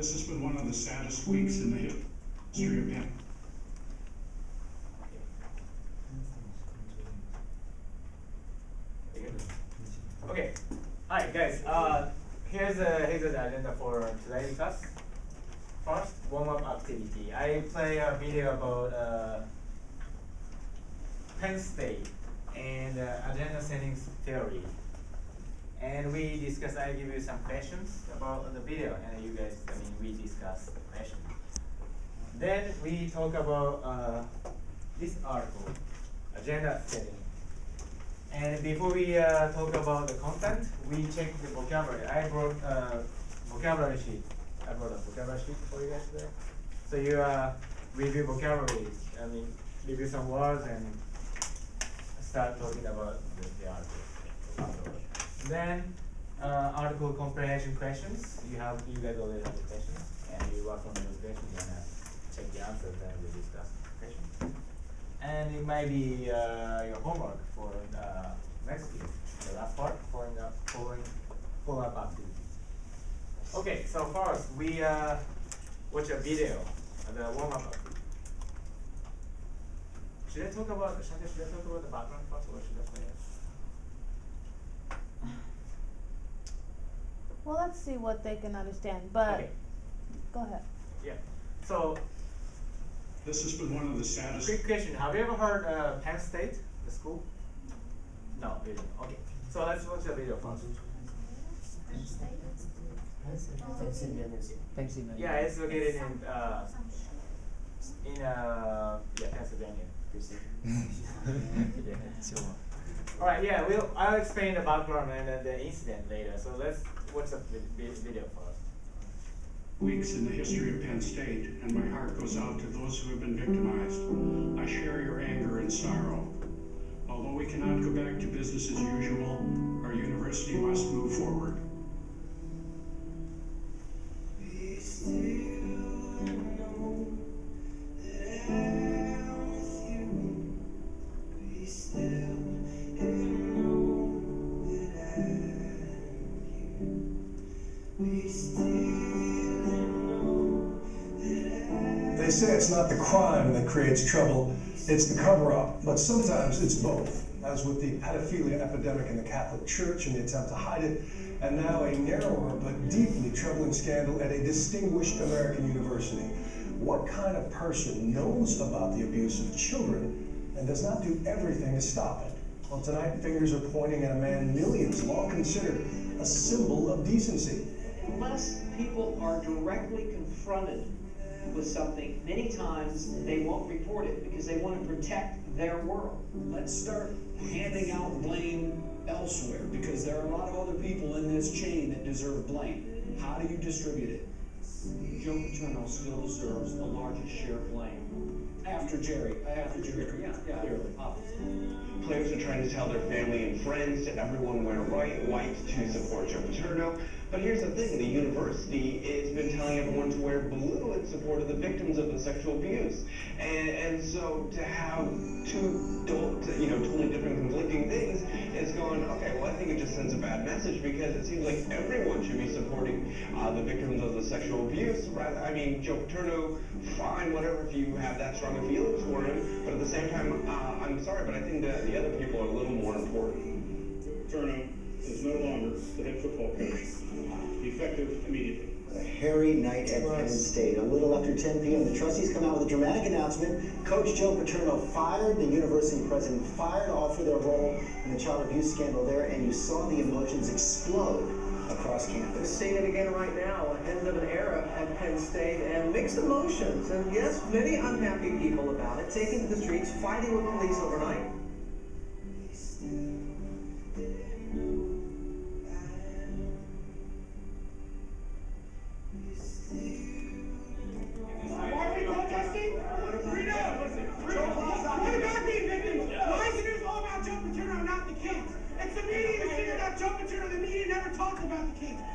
This has been one of the saddest weeks in the history of Penn. Okay, hi guys. Here's the agenda for today's class. First, warm-up activity. I play a video about Penn State and agenda settings theory. And we discuss. I give you some questions about the video, and you guys, we discuss the question. Then we talk about this article, agenda setting. And before we talk about the content, we check the vocabulary. I brought a vocabulary sheet. I brought a vocabulary sheet for you guys today. So you review vocabulary. Review some words and start talking about the article. Then article comprehension questions. You guys already have the questions, and you work on those questions and check the answers. Then we discuss the questions. And it might be your homework for next week, the last part, for the following follow-up activity. Okay, so first we watch a video, the warm-up activity. Should I talk about the background first, or should I play it? Well, let's see what they can understand, but okay. Go ahead. Yeah. So. This has been one of the saddest. Quick question: have you ever heard Penn State, the school? No, you didn't. Okay. So let's watch the video first. Pennsylvania. Yeah, it's located in Pennsylvania. All right. Yeah, I'll explain the background and the incident later. So let's watch the video first. Weeks in the history of Penn State, and my heart goes out to those who have been victimized. I share your anger and sorrow. Although we cannot go back to business as usual, our university must move forward. We still know that I'm with you. We still know that I'm here. We still. They say it's not the crime that creates trouble, it's the cover-up, but sometimes it's both, as with the pedophilia epidemic in the Catholic Church and the attempt to hide it, and now a narrower but deeply troubling scandal at a distinguished American university. What kind of person knows about the abuse of children and does not do everything to stop it? Well, tonight, fingers are pointing at a man millions long considered a symbol of decency. Unless people are directly confronted with something, many times they won't report it because they want to protect their world. Let's start handing out blame elsewhere, because there are a lot of other people in this chain that deserve blame. How do you distribute it? Joe Paterno still deserves the largest share of blame. After Jerry. Yeah, Clearly. obviously. Players are trying to tell their family and friends to everyone wear white to support Joe Paterno. But here's the thing, the university has been telling everyone to wear blue in support of the victims of the sexual abuse. And so to have two totally different conflicting things is going, okay, well, I think it just sends a bad message, because it seems like everyone should be supporting the victims of the sexual abuse. Joe Paterno, fine, whatever, if you have that strong of feelings for him, but at the same time, I'm sorry, but I think that the other people are a little more important. Paterno is no longer the head football coach. Effective immediately. A hairy night at Penn State. A little after 10 p.m., the trustees come out with a dramatic announcement. Coach Joe Paterno fired, the university president fired off for their role in the child abuse scandal there, and you saw the emotions explode across campus. We're seeing it again right now, end of an era at Penn State, and mixed emotions. And yes, many unhappy people about it, taking to the streets, fighting with police overnight.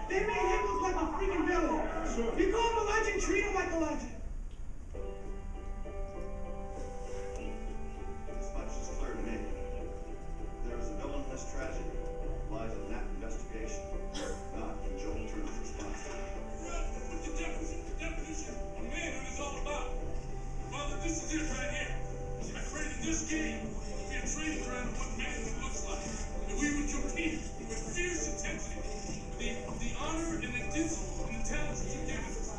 They made him look like a freaking villain. Sure. You call him a legend, treat him like a legend. This much is clear to me. There is a villain in this tragedy. Lies in that investigation, not in Joe Paterno's response. people. We are training around what manhood looks like. And we will compete with fierce intensity. The honor and the intelligence you give us.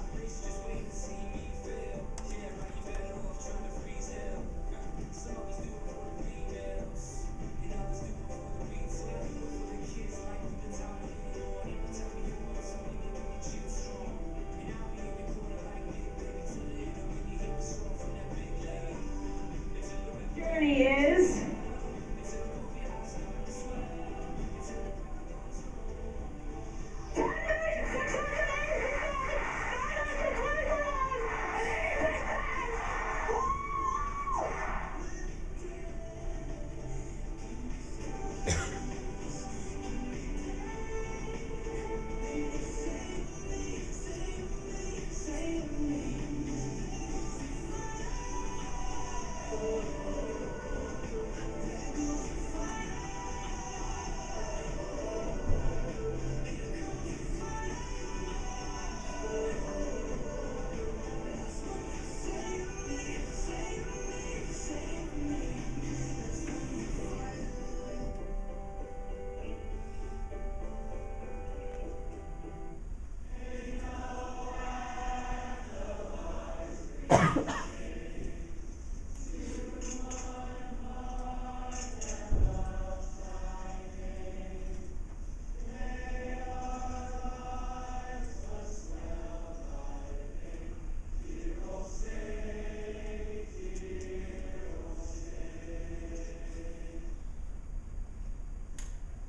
Journey is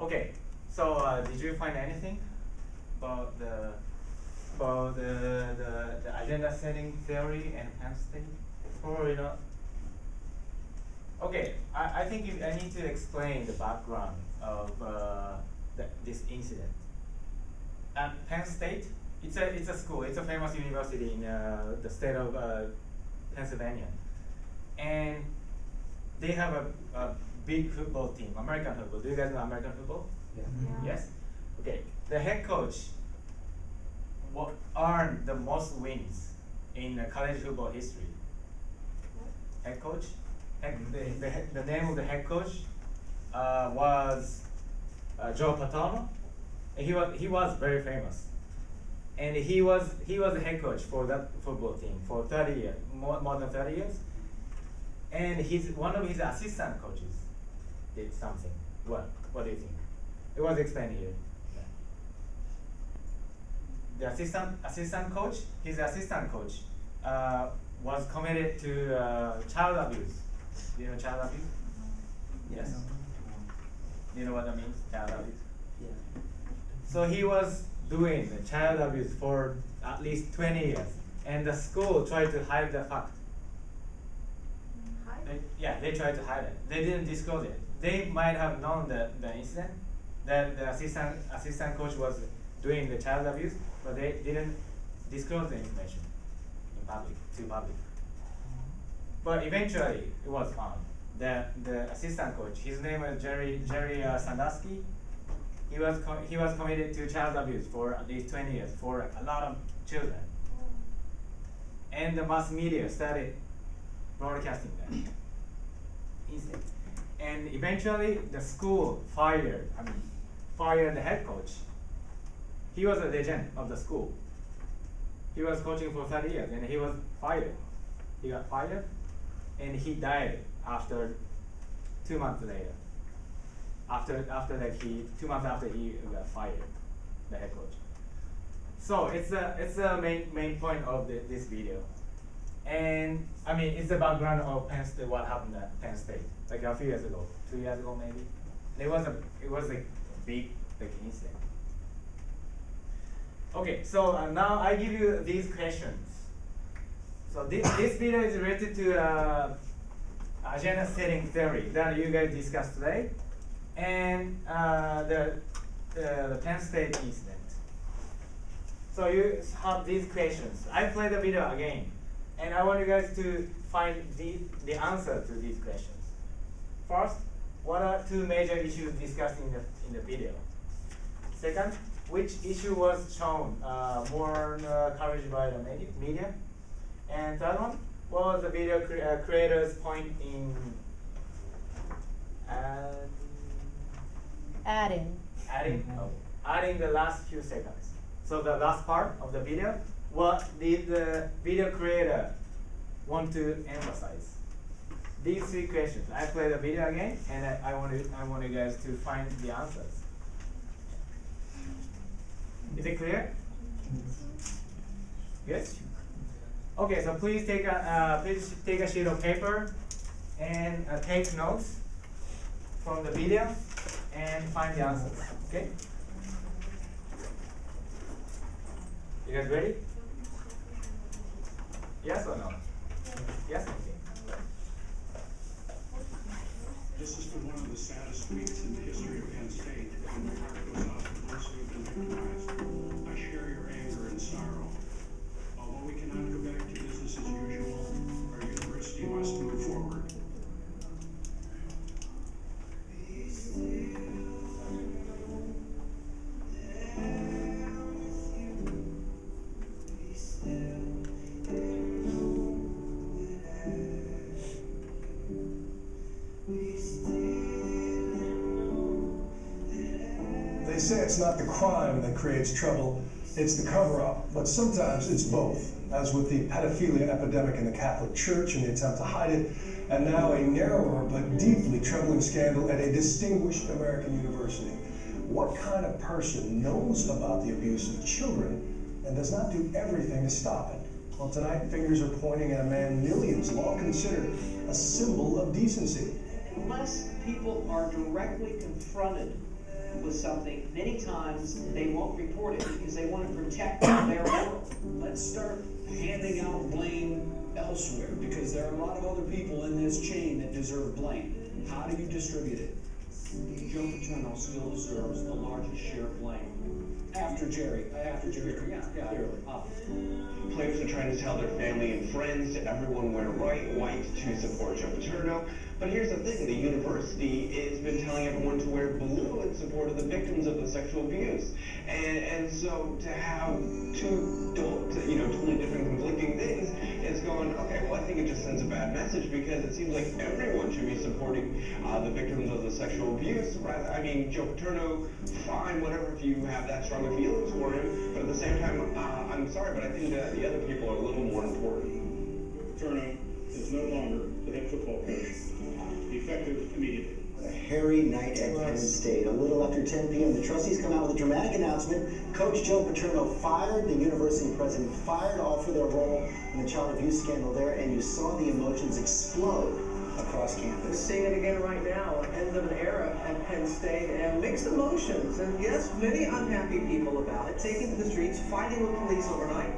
Okay, so did you find anything about the agenda setting theory and Penn State? Or okay, I think I need to explain the background of this incident. At Penn State, it's a school. It's a famous university in the state of Pennsylvania, and they have a big football team, American football. Do you guys know American football? Yeah. Yes? Okay. The head coach earned the most wins in college football history. Head coach? The name of the head coach was Joe Paterno. And he was very famous. And he was the head coach for that football team for 30 years, more than 30 years. And one of his assistant coaches did something. What do you think? It was explained here. The assistant coach, his assistant coach, was committed to child abuse. Do you know child abuse? Yes. Do you know what that means? Child abuse. Yeah. So he was doing the child abuse for at least 20 years, and the school tried to hide the fact. They tried to hide it. They didn't disclose it. They might have known the incident, that the assistant coach was doing the child abuse, but they didn't disclose the information to public. But eventually, it was found. The assistant coach, his name was Jerry Sandusky. He was committed to child abuse for at least 20 years for a lot of children. And the mass media started broadcasting that incident. And eventually the school fired the head coach. He was a legend of the school. He was coaching for 30 years and he was fired. He got fired and he died after 2 months later. After 2 months after he got fired, the head coach. So it's the main point of this video. And it's the background of Penn State, what happened at Penn State, like a few years ago, 2 years ago maybe. It was a big incident. Okay, so now I give you these questions. So this video is related to agenda setting theory that you guys discussed today, and the Penn State incident. So you have these questions. I play the video again, and I want you guys to find the answer to these questions. First, what are two major issues discussed in the video? Second, which issue was shown more coverage by the media? And third one, what was the video creator's point in Adding. Adding the last few seconds. So the last part of the video, what did the video creator want to emphasize? These three questions. I play the video again, and I want you guys to find the answers. Is it clear? Yes. Okay, so please take a sheet of paper and take notes from the video and find the answers. Okay. You guys ready? Yes or no? Yes. Okay. This has been one of the saddest weeks in the history of Penn State, and my heart goes out to those who have been victimized. I share your anger and sorrow. Although we cannot go back to business as usual, our university must move forward. They say it's not the crime that creates trouble, it's the cover-up, but sometimes it's both, as with the pedophilia epidemic in the Catholic Church and the attempt to hide it, and now a narrower but deeply troubling scandal at a distinguished American university. What kind of person knows about the abuse of children and does not do everything to stop it? Well, tonight, fingers are pointing at a man millions long considered a symbol of decency. Unless people are directly confronted with something, many times they won't report it because they want to protect their world. Let's start handing out blame elsewhere, because there are a lot of other people in this chain that deserve blame. How do you distribute it? Joe Paterno still deserves the largest share of blame. After Jerry, yeah, clearly. Players are trying to tell their family and friends, to everyone wear white to support Joe Paterno. But here's the thing, the university has been telling everyone to wear blue in support of the victims of the sexual abuse. And so to have two totally different conflicting things, it's going, okay, well, I think it just sends a bad message, because it seems like everyone should be supporting the victims of the sexual abuse. I mean, Joe Paterno, fine, whatever, if you have that strong of feelings for him, but at the same time, I'm sorry, but I think that the other people are a little more important. Paterno is no longer the head football coach. Effective immediately. A hairy night at Penn State. A little after 10 p.m., the trustees come out with a dramatic announcement. Coach Joe Paterno fired, the university president fired all for their role in the child abuse scandal there, and you saw the emotions explode across We're campus. seeing it again right now, end of an era at Penn State, and mixed emotions. And yes, many unhappy people about it, taking to the streets, fighting with police overnight.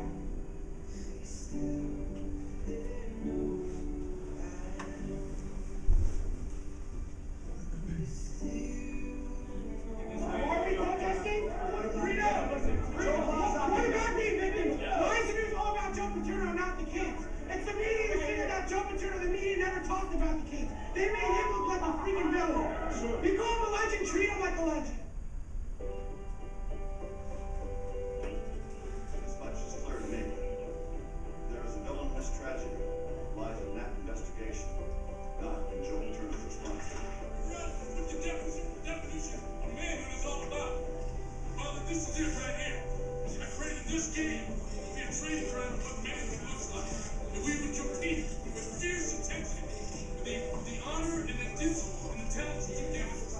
Joe Paterno, the media never talked about the kids. They made him look like a freaking villain. You call him a legend, treat him like a legend. As much is clear to me, there is a villain in this tragedy. Lies in that investigation, not in Joe Paterno's response. With the definition of manhood is all about. Father, this is it right here. I created this game to be a training ground of what manhood looks like. And we would compete with fierce intensity, the honor and the talent you give us.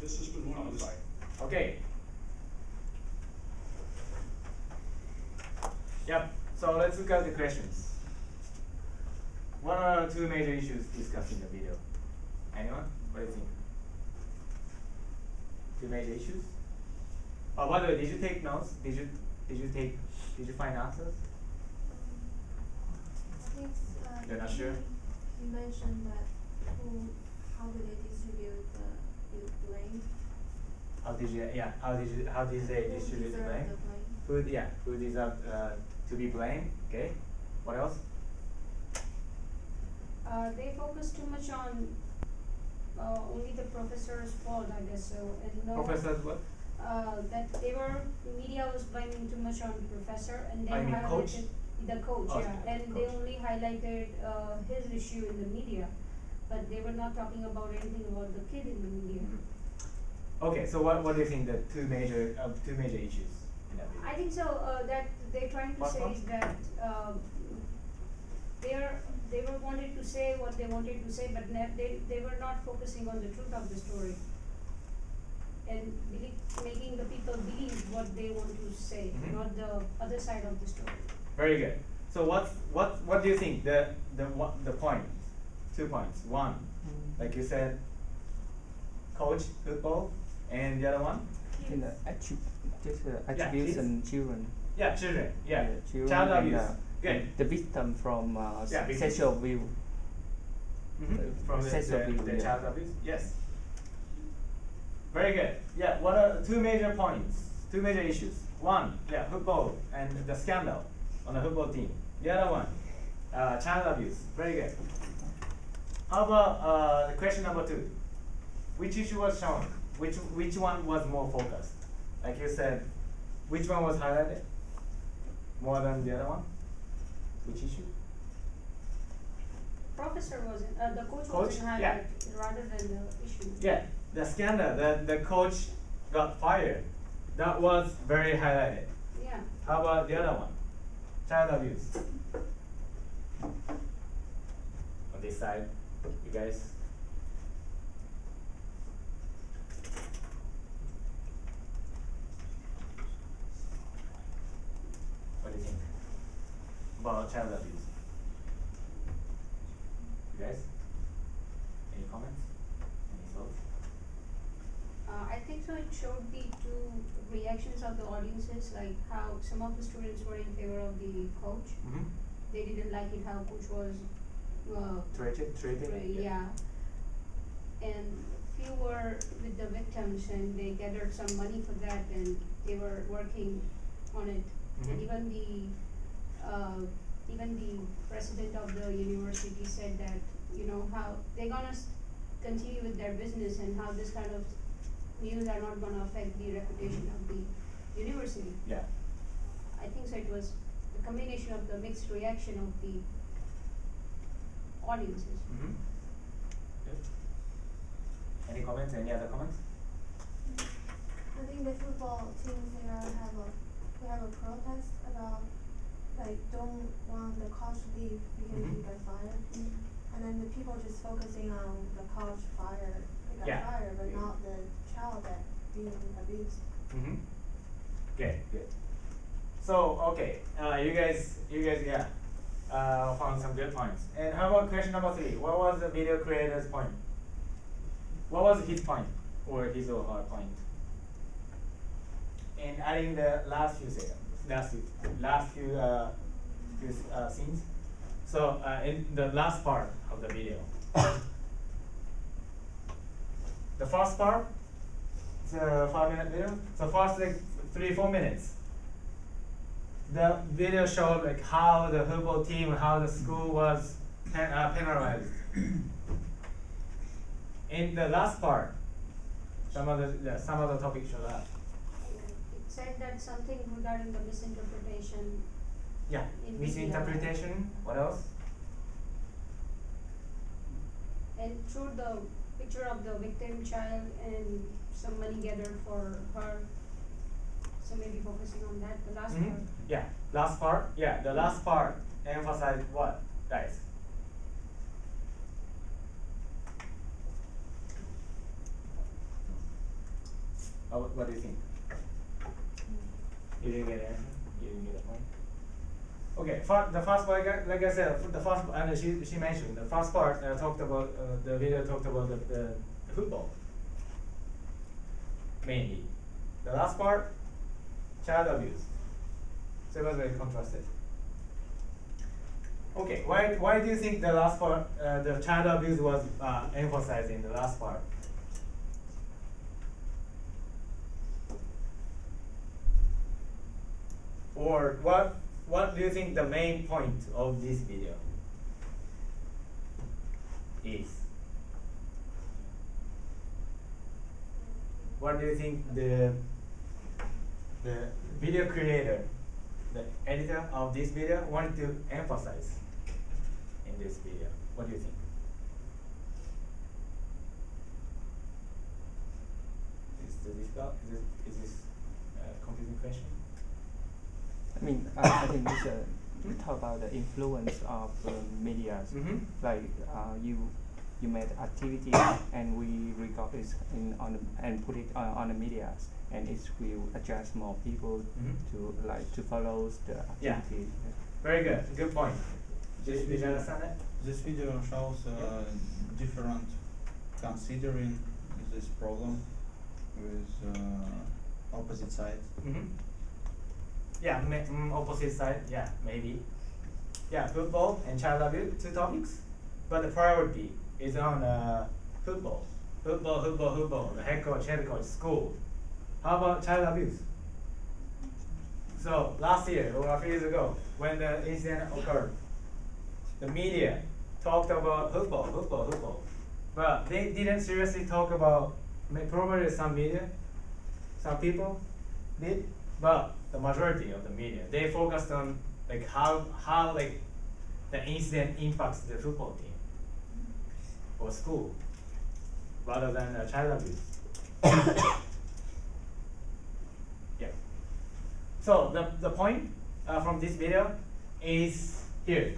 This has been one of the. Sorry. Okay. Yep. So let's look at the questions. What are two major issues discussed in the video? Anyone? What do you think? Two major issues? Oh, by the way, did you take notes? Did you find answers? I think You're not sure? you mentioned that how do they distribute the blame? How did they distribute the blame? Who deserve to be blamed? Okay. What else? They focus too much on only the professor's fault, I guess so, and no. Professor's what? That media was blaming too much on professor, and they I mean highlighted coach? the coach, Oh, yeah, and they coach. only highlighted his issue in the media, but they were not talking about anything about the kid in the media. Okay, so what do you think the two major issues in that video? I think so. That they're trying to What say one? is that they were wanted to say what they wanted to say, but they were not focusing on the truth of the story and making the people believe what they want to say, Mhm. not the other side of the story. Very good. So what do you think the point? 2 points. One, like you said, coach football, and the other one? In the attributes kids. and children. Yeah, children. Yeah, children child and, abuse. Good. the victim from victims. sexual abuse. From the sexual abuse, yeah. child abuse. Yes. Very good. Yeah. What are two major points? Two major issues. One, football and the scandal on the football team. The other one, child abuse. Very good. How about question number 2? Which issue was shown? Which one was more focused? Like you said, which one was highlighted more than the other one? Which issue? Professor wasn't, the coach Coach? wasn't Yeah. highlighted rather than the issue. Yeah, the scandal, the coach got fired. That was very highlighted. Yeah. How about the other one? Child abuse. On this side, you guys. What do you think about child abuse? You guys? Any comments? Any thoughts? I think so. It showed the two reactions of the audiences, like how some of the students were in favor of the coach. Mm-hmm. They didn't like it how coach was. Treated? Yeah. And few were with the victims, and they gathered some money for that, and they were working on it. And Mhm. even the president of the university said that how they're gonna continue with their business, and how this kind of news are not gonna affect the reputation of the university. Yeah. I think so. It was the combination of the mixed reaction of the audiences. Mm-hmm. Good. Any comments? Any other comments? I think the football teams here have a protest about don't want the coach to leave because he got fired. And then the people just focusing on the coach fired, fired, but not the child that being abused. Mm-hmm. Good. So okay, you guys found some good points. And how about question number 3? What was the video creator's point? What was his point, or his or her point? In adding the last few seconds, last few scenes. So in the last part of the video, the first part, it's a 5-minute video. So first 3-4 minutes. The video showed how the football team, how the school was penalized. In the last part, some of the topics showed up. It said that something regarding the misinterpretation. Yeah, in misinterpretation. What else? And showed the picture of the victim child and some money gathered for her. So maybe focusing on that, the last part. Yeah, last part. Yeah, the last part emphasized what, guys? What do you think? You didn't get an answer? You didn't get a point? Okay, the first part, like I said, the first, and she mentioned, the first part talked about, the video talked about the football, mainly. The last part, child abuse. So it was very contrasted. Okay, why do you think the last part, the child abuse was emphasized in the last part? Or what do you think the main point of this video is? What do you think the video creator, the editor of this video wanted to emphasize in this video? What do you think? Is this difficult? Is this a confusing question? I mean, I think this we talk about the influence of media. Mhm. Like you made activity and we record it and put it on the media, and it will attract more people to follow the activity. Yeah. Very good. Good point. Did you understand that? This video shows different considering this problem with opposite sides. Yeah, opposite side, yeah, maybe. Yeah, football and child abuse, two topics, but the priority is on football. Football, the head coach, school. How about child abuse? So last year or a few years ago, when the incident occurred, the media talked about football, but they didn't seriously talk about, probably some media, some people did, but the majority of the media, they focused on like how like the incident impacts the football team or school, rather than child abuse. Yeah. So the point from this video is here,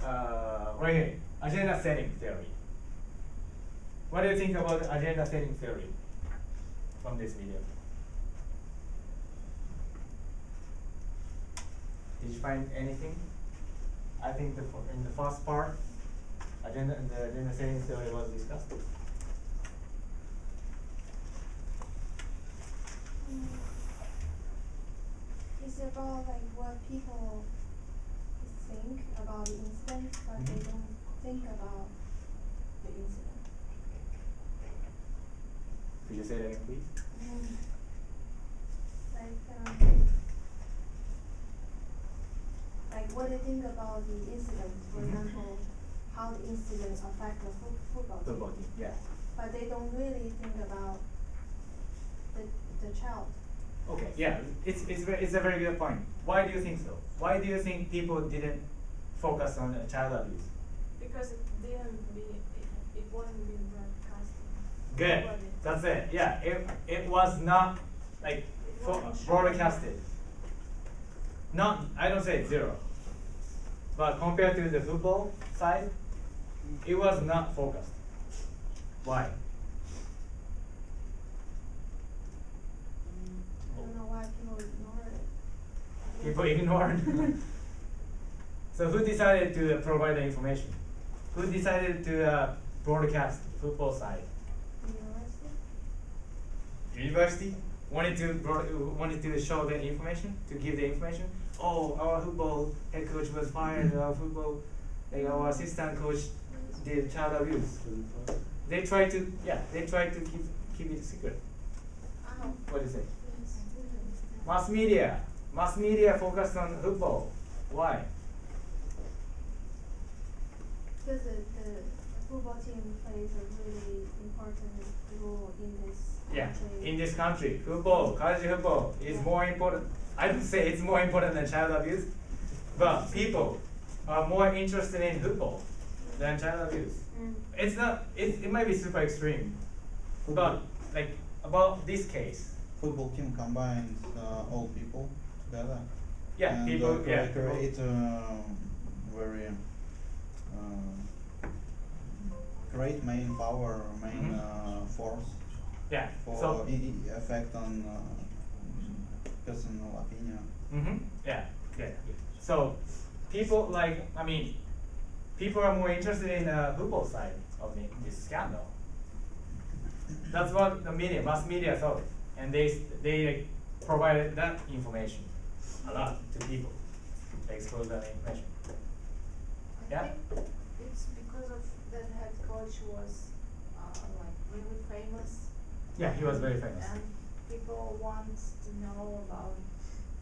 right here, agenda setting theory. What do you think about agenda setting theory from this video? Did you find anything? I think in the first part, the agenda setting theory was discussed. It's about like what people think about the incident, but they don't think about the incident. Could you say that again, please? Like what they think about the incident, for example, how the incident affect the football team. Football team, yeah. But they don't really think about the child. Okay, yeah, it's a very good point. Why do you think so? Why do you think people didn't focus on child abuse? Because it wasn't being broadcasted. Good, that's it. Yeah, it was not like broadcasted. Not, I don't say zero, but compared to the football side, it was not focused. Why? I don't know why people ignore it. People ignored. So who decided to provide the information? Who decided to broadcast football side? University wanted to show the information, to give the information. Oh, our football head coach was fired. Our football, like our assistant coach did child abuse. They tried to keep it secret. What do you say? Mass media focused on football. Why? Because the football team plays a really important role in this country. In this country, football, college football is more important. I don't say it's more important than child abuse, but people are more interested in football than child abuse. It's not. It might be super extreme, but like about this case, football team combines all people together. Yeah, and people. Create very great main power, main force Yeah. For So effect on personal opinion. Yeah. Yeah. So people people are more interested in the football side of this scandal. That's what the mass media thought, and they provided that information a lot to people. They exposed that information. Yeah. I think it's because of that head coach was like really famous. Yeah, he was very famous. And people want to know about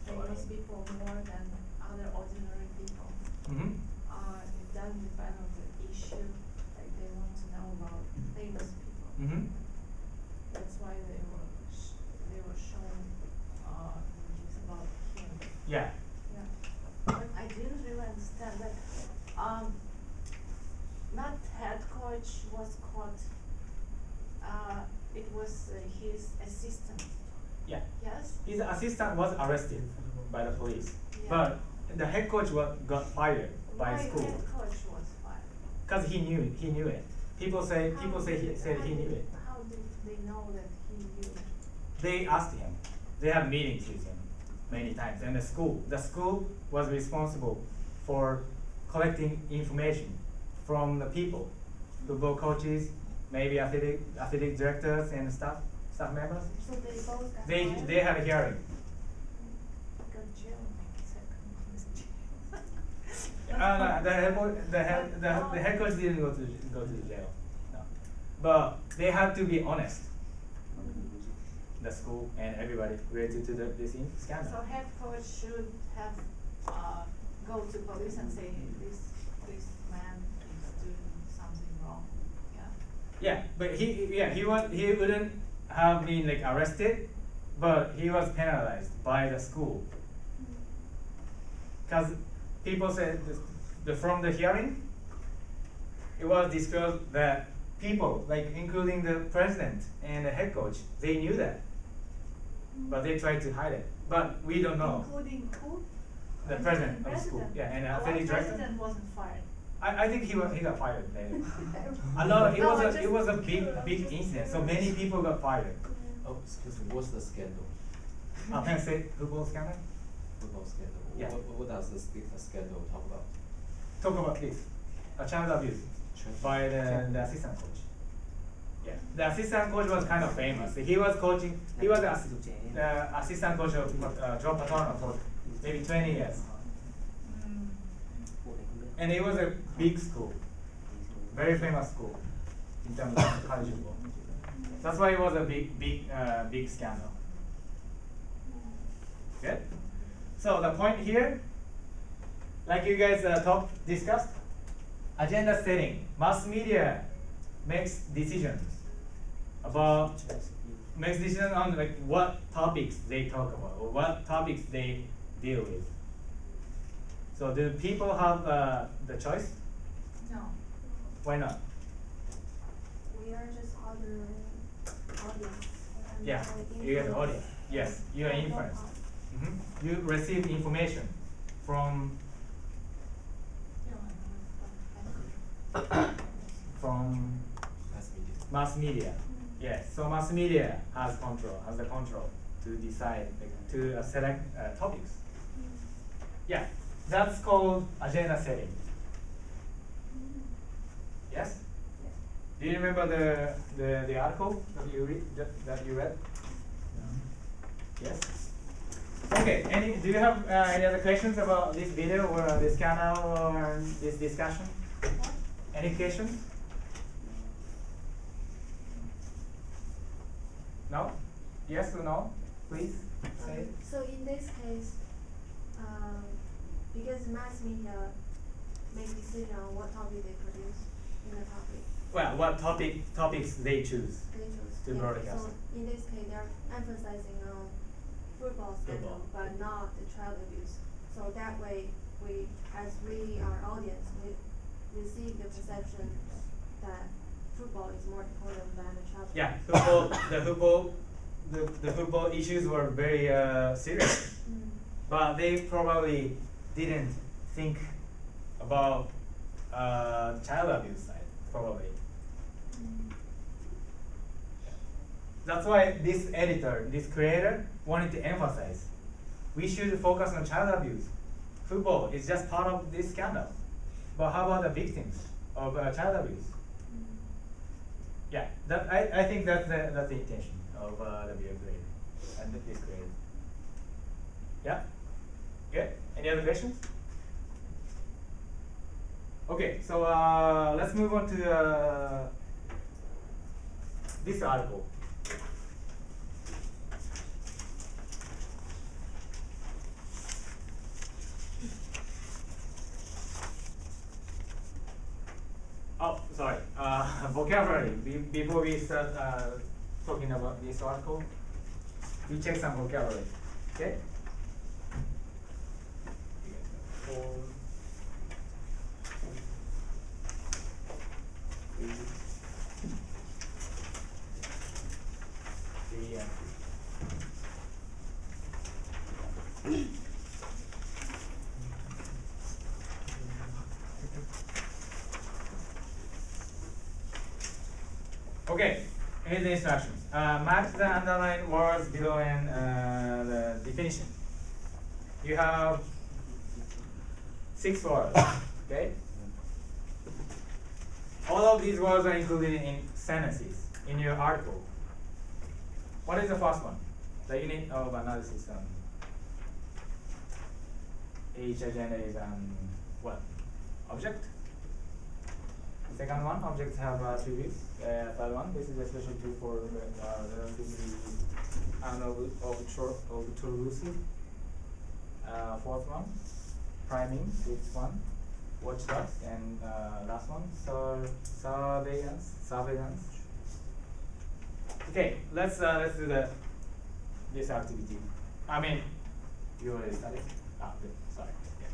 famous people more than other ordinary people. It doesn't depend on the issue. Like they want to know about famous people. That's why they were showing news about him. Yeah. Yeah. But I didn't really understand that. Not head coach was caught. It was his assistant. Yeah. Yes. His assistant was arrested by the police, Yeah. but the head coach got fired by Why school head coach was fired? because he knew it. People said he knew it. How did they know that he knew it? They asked him. They had meetings with him many times, and the school was responsible for collecting information from the people, football coaches, maybe athletic directors and staff members. So they both got They fired? they had a hearing. Got jail. The head coach didn't go to jail, no. But they had to be honest. The school and everybody related to this scandal. So head coach should have go to police and say this man is doing something wrong. Yeah. Yeah, but he wouldn't have been like arrested, but he was penalized by the school. Because people said from the hearing, it was disclosed that people, like including the president and the head coach, they knew that, but they tried to hide it. But we don't know. Including who? The president of the school, yeah, and the athletic The director. president wasn't fired. I think he got fired later. It was a big incident. So many people got fired. Oh, excuse me. What's the scandal? Penn State football scandal. Football scandal. Yeah. What does the scandal talk about? Talk about this, a child abuse by the assistant coach. Yeah, the assistant coach was kind of famous. He was coaching. He was the assistant coach of Joe Paterno for maybe 20 years. And it was a big school, very famous school in terms of college football. That's why it was a big scandal. Good. So the point here, like you guys discussed, agenda setting. Mass media makes decisions on like what topics they talk about or what topics they deal with. So do people have the choice? No. Why not? We are just other audience. And Yeah, you get the audience. Yes, you are influenced. You receive information from mass media. Yes, so mass media has the control to decide, to select topics. Yeah, that's called agenda setting. Yes? Do you remember the article that you read? Yes? Okay, do you have any other questions about this video or this channel or this discussion? Any questions? No? Yes or no? Please say it. So in this case, because mass media make decision on what topic they produce in the topic. Well, what topics they choose to Yeah, broadcast. so in this case, they're emphasizing on football scandal, but not the child abuse. So that way, our audience, we receive the perception that football is more important than the child abuse. Yeah, the football issues were very serious, but they probably didn't think about child abuse side, probably. That's why this editor, this creator, wanted to emphasize we should focus on child abuse. Football is just part of this scandal. But how about the victims of child abuse? Yeah, I think that's the intention of the video creator and this creator. Yeah? Good? Any other questions? Okay, so let's move on to this article. Oh, sorry. Vocabulary. Before we start talking about this article, we check some vocabulary. Okay? Okay, here's the instructions. Mark the underlined words below and the definition. You have 6 words, okay? All of these words are included in sentences in your article. What is the first one? The unit of analysis. Each agenda is what? Object. Second one, objects have attributes. Third one, this is especially true for relatively unobtrusive. Fourth one, priming. Fifth one, watchdogs, and last one, surveillance. Okay, let's do this activity. I mean, you already studied. Ah, good. Sorry. Yeah.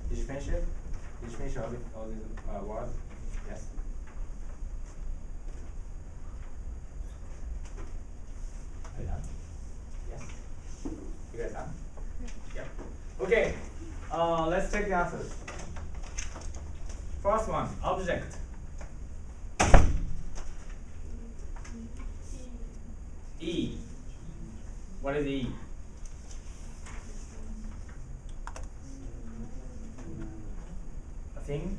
Did you finish it? Did you finish all these words? Yes? Are you done? Yes? You guys done? Okay, let's check the answers. First one, object. E. What is E? A thing?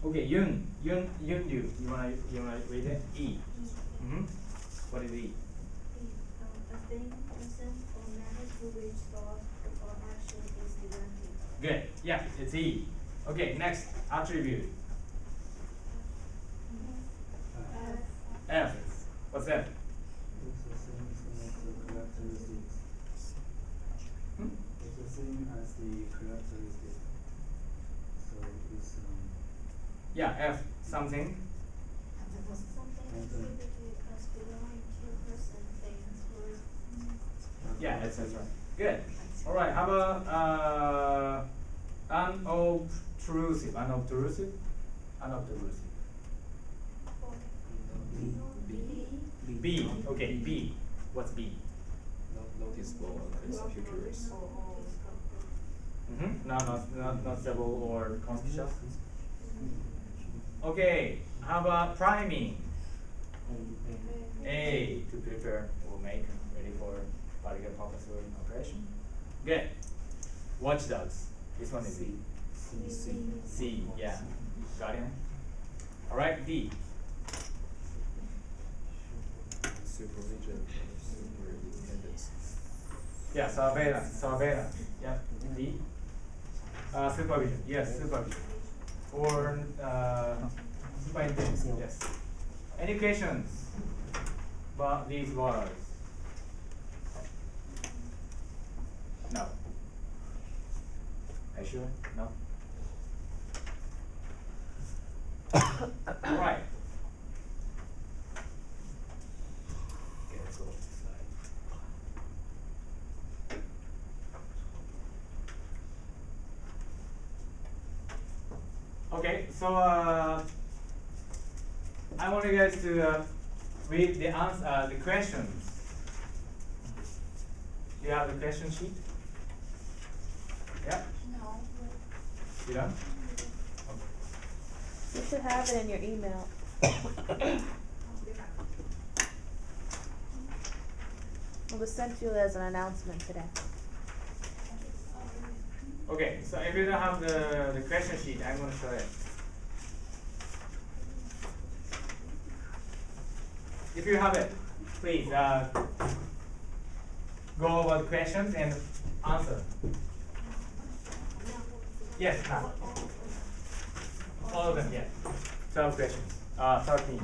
Okay, Yun, you wanna read it? E. Mm-hmm. What is E? A thing, person, or matter to which thought or action is directed. Good. Yeah, it's E. Okay, next attribute. F. What's F? It's the same as the characteristics. It's the same as the characteristic. So it's Yeah, F. Something. Something attributed as belonging to a person, thing, or Yeah, etc. Good. All right. How about unobtrusive? Unobtrusive. Unobtrusive. B. Okay. B. What's B? Noticeable or conspicuous. Mm-hmm. No, not noticeable or conspicuous. Okay. How about priming? A. To prepare or make ready for particular purpose or operation. Good. Watchdogs. This one is C. C. Yeah. Guardian. All right. D. Supervision, superintendence. Yeah. Surveillance. Yeah. D. Supervision. Yes. Supervision. Or superintendence. Yes. Any questions about these words? No. Are you sure? No? All right. Okay, let's go to the slide. Okay, so I want you guys to read the answer, the questions. Do you have the question sheet? Yeah? No. You don't? You should have it in your email. It was sent to you as an announcement today. Okay, so if you don't have the question sheet, I'm going to show it. If you have it, please go over the questions and answer. Yes, now. All of them, yeah. 12 questions. 13.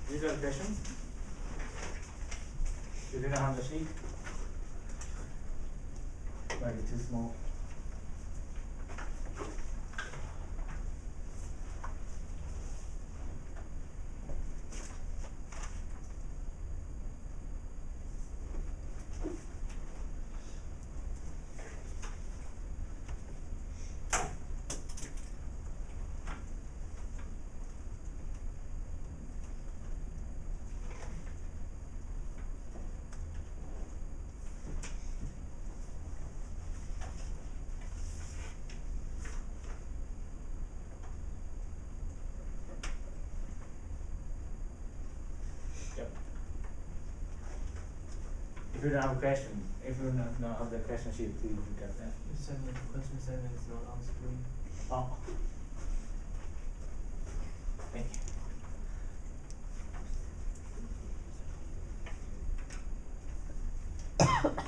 These are the questions. You didn't have the sheet? Might be too small. If you don't have a question, if you don't have the question sheet, please look at that. You said that the question statement is not on screen. Oh. Thank you.